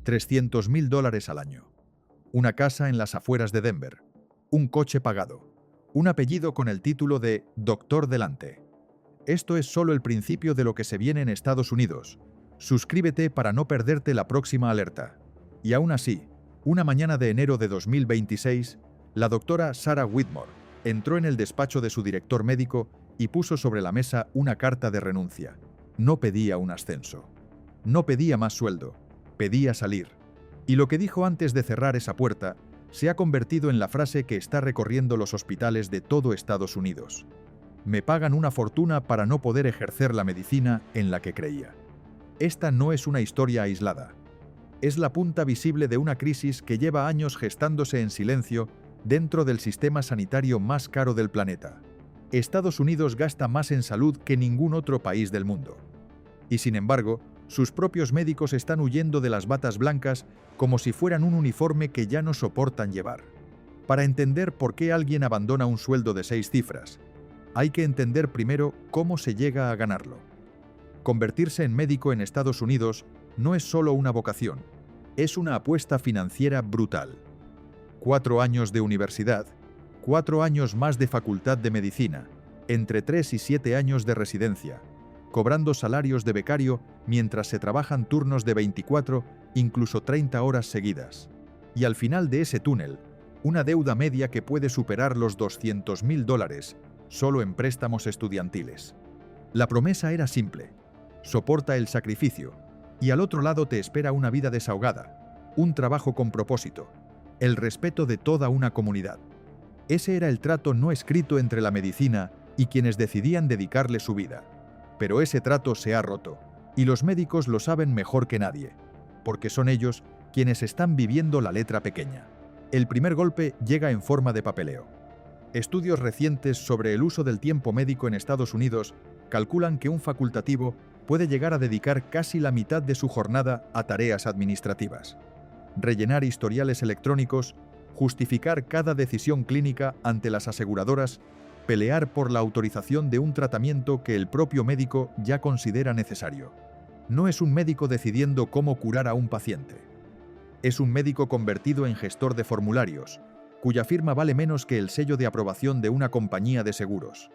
$300.000 al año. Una casa en las afueras de Denver. Un coche pagado. Un apellido con el título de Doctor delante. Esto es solo el principio de lo que se viene en Estados Unidos. Suscríbete para no perderte la próxima alerta. Y aún así, una mañana de enero de 2026, la doctora Sarah Whitmore entró en el despacho de su director médico y puso sobre la mesa una carta de renuncia. No pedía un ascenso. No pedía más sueldo. Pedía salir. Y lo que dijo antes de cerrar esa puerta se ha convertido en la frase que está recorriendo los hospitales de todo Estados Unidos. Me pagan una fortuna para no poder ejercer la medicina en la que creía. Esta no es una historia aislada. Es la punta visible de una crisis que lleva años gestándose en silencio dentro del sistema sanitario más caro del planeta. Estados Unidos gasta más en salud que ningún otro país del mundo. Y sin embargo, sus propios médicos están huyendo de las batas blancas como si fueran un uniforme que ya no soportan llevar. Para entender por qué alguien abandona un sueldo de 6 cifras, hay que entender primero cómo se llega a ganarlo. Convertirse en médico en Estados Unidos no es solo una vocación, es una apuesta financiera brutal. 4 años de universidad, 4 años más de facultad de medicina, entre 3 y 7 años de residencia, cobrando salarios de becario mientras se trabajan turnos de 24, incluso 30 horas seguidas. Y al final de ese túnel, una deuda media que puede superar los $200.000 solo en préstamos estudiantiles. La promesa era simple: soporta el sacrificio, y al otro lado te espera una vida desahogada, un trabajo con propósito, el respeto de toda una comunidad. Ese era el trato no escrito entre la medicina y quienes decidían dedicarle su vida. Pero ese trato se ha roto, y los médicos lo saben mejor que nadie, porque son ellos quienes están viviendo la letra pequeña. El primer golpe llega en forma de papeleo. Estudios recientes sobre el uso del tiempo médico en Estados Unidos calculan que un facultativo puede llegar a dedicar casi la mitad de su jornada a tareas administrativas. Rellenar historiales electrónicos, justificar cada decisión clínica ante las aseguradoras, pelear por la autorización de un tratamiento que el propio médico ya considera necesario. No es un médico decidiendo cómo curar a un paciente. Es un médico convertido en gestor de formularios, cuya firma vale menos que el sello de aprobación de una compañía de seguros.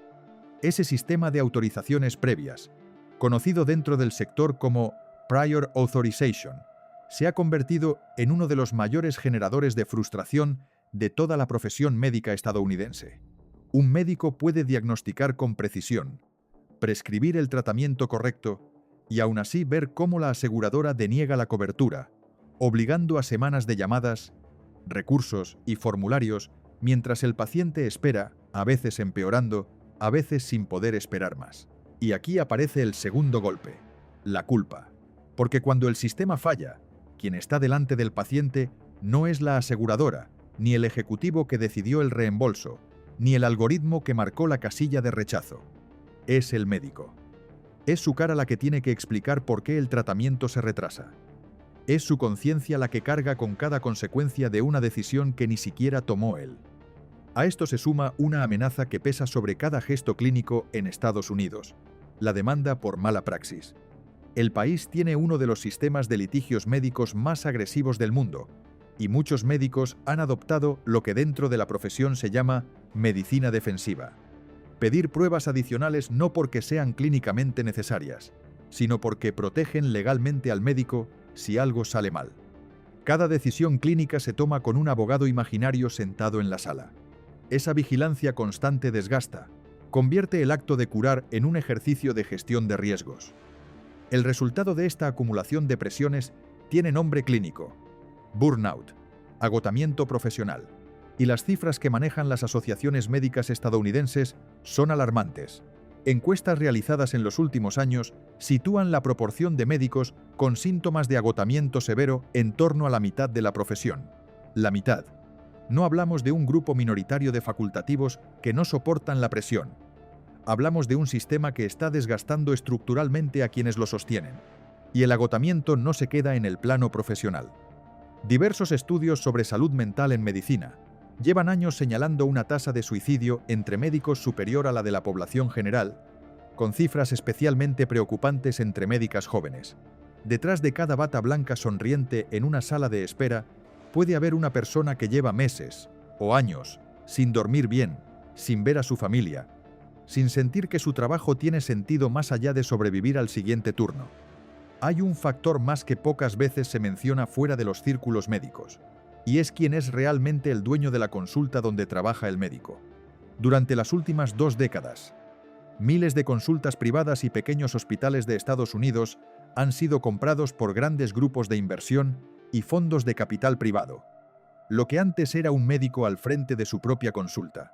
Ese sistema de autorizaciones previas, conocido dentro del sector como Prior Authorization, se ha convertido en uno de los mayores generadores de frustración de toda la profesión médica estadounidense. Un médico puede diagnosticar con precisión, prescribir el tratamiento correcto y aún así ver cómo la aseguradora deniega la cobertura, obligando a semanas de llamadas, recursos y formularios mientras el paciente espera, a veces empeorando, a veces sin poder esperar más. Y aquí aparece el segundo golpe, la culpa. Porque cuando el sistema falla, quien está delante del paciente no es la aseguradora, ni el ejecutivo que decidió el reembolso, ni el algoritmo que marcó la casilla de rechazo. Es el médico. Es su cara la que tiene que explicar por qué el tratamiento se retrasa. Es su conciencia la que carga con cada consecuencia de una decisión que ni siquiera tomó él. A esto se suma una amenaza que pesa sobre cada gesto clínico en Estados Unidos: la demanda por mala praxis. El país tiene uno de los sistemas de litigios médicos más agresivos del mundo, y muchos médicos han adoptado lo que dentro de la profesión se llama medicina defensiva. Pedir pruebas adicionales no porque sean clínicamente necesarias, sino porque protegen legalmente al médico si algo sale mal. Cada decisión clínica se toma con un abogado imaginario sentado en la sala. Esa vigilancia constante desgasta, convierte el acto de curar en un ejercicio de gestión de riesgos. El resultado de esta acumulación de presiones tiene nombre clínico: burnout, agotamiento profesional. Y las cifras que manejan las asociaciones médicas estadounidenses son alarmantes. Encuestas realizadas en los últimos años sitúan la proporción de médicos con síntomas de agotamiento severo en torno a la mitad de la profesión. La mitad. No hablamos de un grupo minoritario de facultativos que no soportan la presión. Hablamos de un sistema que está desgastando estructuralmente a quienes lo sostienen. Y el agotamiento no se queda en el plano profesional. Diversos estudios sobre salud mental en medicina llevan años señalando una tasa de suicidio entre médicos superior a la de la población general, con cifras especialmente preocupantes entre médicas jóvenes. Detrás de cada bata blanca sonriente en una sala de espera, puede haber una persona que lleva meses o años sin dormir bien, sin ver a su familia, sin sentir que su trabajo tiene sentido más allá de sobrevivir al siguiente turno. Hay un factor más que pocas veces se menciona fuera de los círculos médicos, y es quién es realmente el dueño de la consulta donde trabaja el médico. Durante las últimas 2 décadas, miles de consultas privadas y pequeños hospitales de Estados Unidos han sido comprados por grandes grupos de inversión y fondos de capital privado. Lo que antes era un médico al frente de su propia consulta,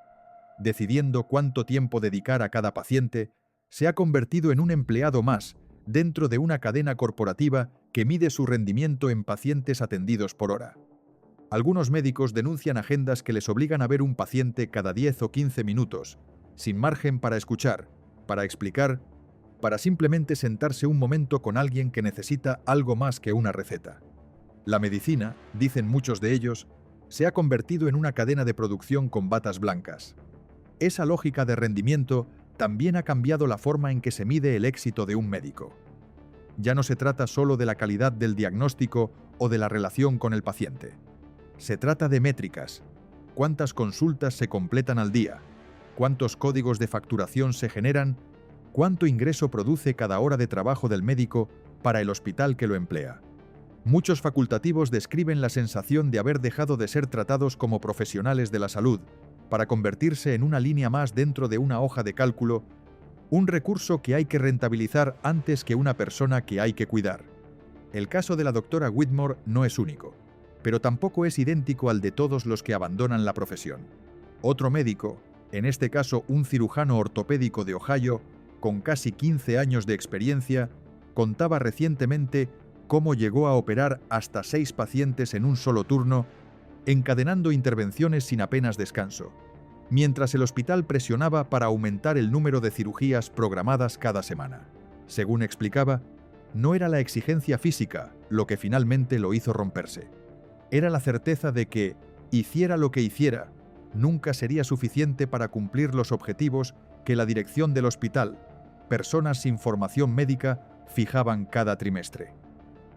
decidiendo cuánto tiempo dedicar a cada paciente, se ha convertido en un empleado más dentro de una cadena corporativa que mide su rendimiento en pacientes atendidos por hora. Algunos médicos denuncian agendas que les obligan a ver un paciente cada 10 o 15 minutos, sin margen para escuchar, para explicar, para simplemente sentarse un momento con alguien que necesita algo más que una receta. La medicina, dicen muchos de ellos, se ha convertido en una cadena de producción con batas blancas. Esa lógica de rendimiento también ha cambiado la forma en que se mide el éxito de un médico. Ya no se trata solo de la calidad del diagnóstico o de la relación con el paciente. Se trata de métricas. ¿Cuántas consultas se completan al día? ¿Cuántos códigos de facturación se generan? ¿Cuánto ingreso produce cada hora de trabajo del médico para el hospital que lo emplea? Muchos facultativos describen la sensación de haber dejado de ser tratados como profesionales de la salud para convertirse en una línea más dentro de una hoja de cálculo, un recurso que hay que rentabilizar antes que una persona que hay que cuidar. El caso de la doctora Whitmore no es único, pero tampoco es idéntico al de todos los que abandonan la profesión. Otro médico, en este caso un cirujano ortopédico de Ohio, con casi 15 años de experiencia, contaba recientemente cómo llegó a operar hasta 6 pacientes en un solo turno, encadenando intervenciones sin apenas descanso, mientras el hospital presionaba para aumentar el número de cirugías programadas cada semana. Según explicaba, no era la exigencia física lo que finalmente lo hizo romperse. Era la certeza de que, hiciera lo que hiciera, nunca sería suficiente para cumplir los objetivos que la dirección del hospital, personas sin formación médica, fijaban cada trimestre.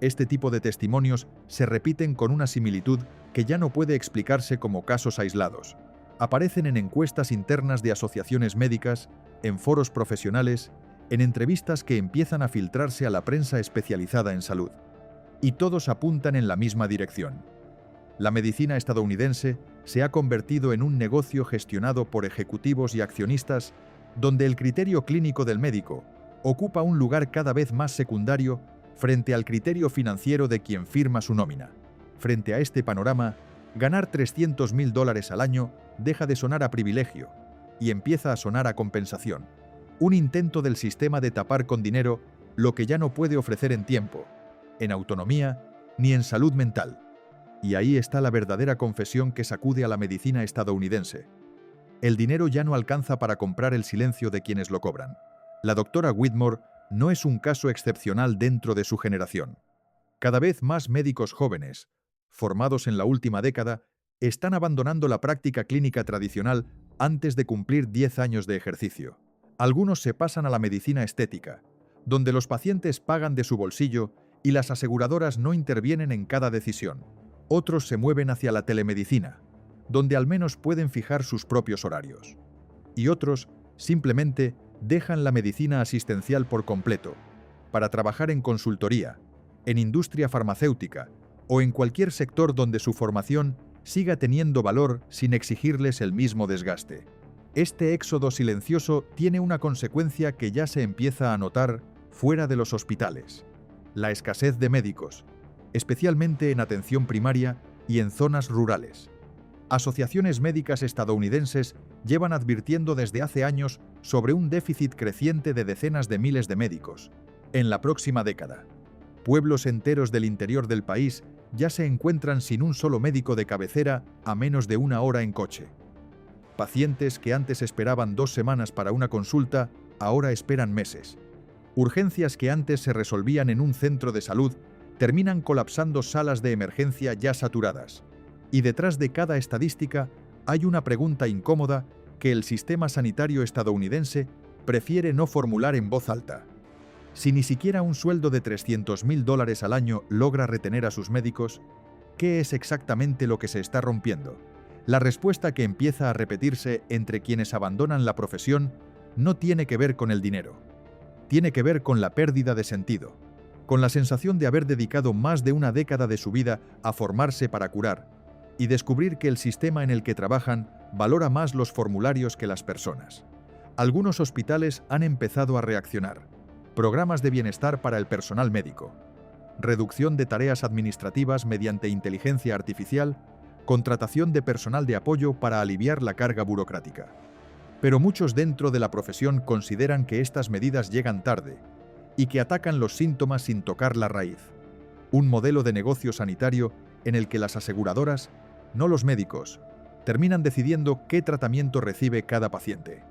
Este tipo de testimonios se repiten con una similitud que ya no puede explicarse como casos aislados. Aparecen en encuestas internas de asociaciones médicas, en foros profesionales, en entrevistas que empiezan a filtrarse a la prensa especializada en salud. Y todos apuntan en la misma dirección. La medicina estadounidense se ha convertido en un negocio gestionado por ejecutivos y accionistas, donde el criterio clínico del médico ocupa un lugar cada vez más secundario frente al criterio financiero de quien firma su nómina. Frente a este panorama, ganar $300.000 al año deja de sonar a privilegio y empieza a sonar a compensación. Un intento del sistema de tapar con dinero lo que ya no puede ofrecer en tiempo, en autonomía ni en salud mental. Y ahí está la verdadera confesión que sacude a la medicina estadounidense. El dinero ya no alcanza para comprar el silencio de quienes lo cobran. La doctora Whitmore no es un caso excepcional dentro de su generación. Cada vez más médicos jóvenes, formados en la última década, están abandonando la práctica clínica tradicional antes de cumplir 10 años de ejercicio. Algunos se pasan a la medicina estética, donde los pacientes pagan de su bolsillo y las aseguradoras no intervienen en cada decisión. Otros se mueven hacia la telemedicina, donde al menos pueden fijar sus propios horarios. Y otros simplemente dejan la medicina asistencial por completo, para trabajar en consultoría, en industria farmacéutica o en cualquier sector donde su formación siga teniendo valor sin exigirles el mismo desgaste. Este éxodo silencioso tiene una consecuencia que ya se empieza a notar fuera de los hospitales: la escasez de médicos, especialmente en atención primaria y en zonas rurales. Asociaciones médicas estadounidenses llevan advirtiendo desde hace años sobre un déficit creciente de decenas de miles de médicos. En la próxima década, pueblos enteros del interior del país ya se encuentran sin un solo médico de cabecera a menos de 1 hora en coche. Pacientes que antes esperaban 2 semanas para una consulta, ahora esperan meses. Urgencias que antes se resolvían en un centro de salud terminan colapsando salas de emergencia ya saturadas. Y detrás de cada estadística hay una pregunta incómoda que el sistema sanitario estadounidense prefiere no formular en voz alta. Si ni siquiera un sueldo de $300.000 al año logra retener a sus médicos, ¿qué es exactamente lo que se está rompiendo? La respuesta que empieza a repetirse entre quienes abandonan la profesión no tiene que ver con el dinero. Tiene que ver con la pérdida de sentido, con la sensación de haber dedicado más de una década de su vida a formarse para curar y descubrir que el sistema en el que trabajan valora más los formularios que las personas. Algunos hospitales han empezado a reaccionar. Programas de bienestar para el personal médico, reducción de tareas administrativas mediante inteligencia artificial, contratación de personal de apoyo para aliviar la carga burocrática. Pero muchos dentro de la profesión consideran que estas medidas llegan tarde y que atacan los síntomas sin tocar la raíz. Un modelo de negocio sanitario en el que las aseguradoras, no los médicos, terminan decidiendo qué tratamiento recibe cada paciente.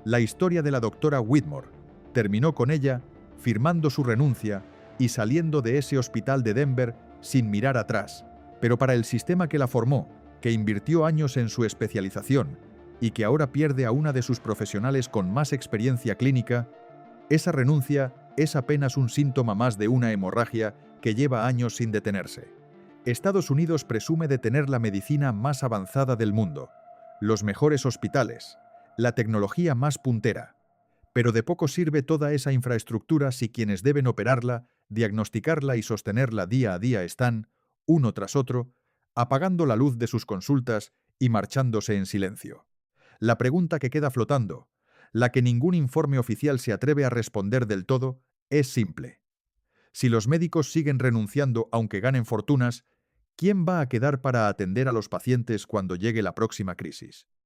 La historia de la doctora Whitmore terminó con ella firmando su renuncia y saliendo de ese hospital de Denver sin mirar atrás. Pero para el sistema que la formó, que invirtió años en su especialización y que ahora pierde a una de sus profesionales con más experiencia clínica, esa renuncia es apenas un síntoma más de una hemorragia que lleva años sin detenerse. Estados Unidos presume de tener la medicina más avanzada del mundo, los mejores hospitales, la tecnología más puntera. Pero de poco sirve toda esa infraestructura si quienes deben operarla, diagnosticarla y sostenerla día a día están, uno tras otro, apagando la luz de sus consultas y marchándose en silencio. La pregunta que queda flotando, la que ningún informe oficial se atreve a responder del todo, es simple. Si los médicos siguen renunciando aunque ganen fortunas, ¿quién va a quedar para atender a los pacientes cuando llegue la próxima crisis?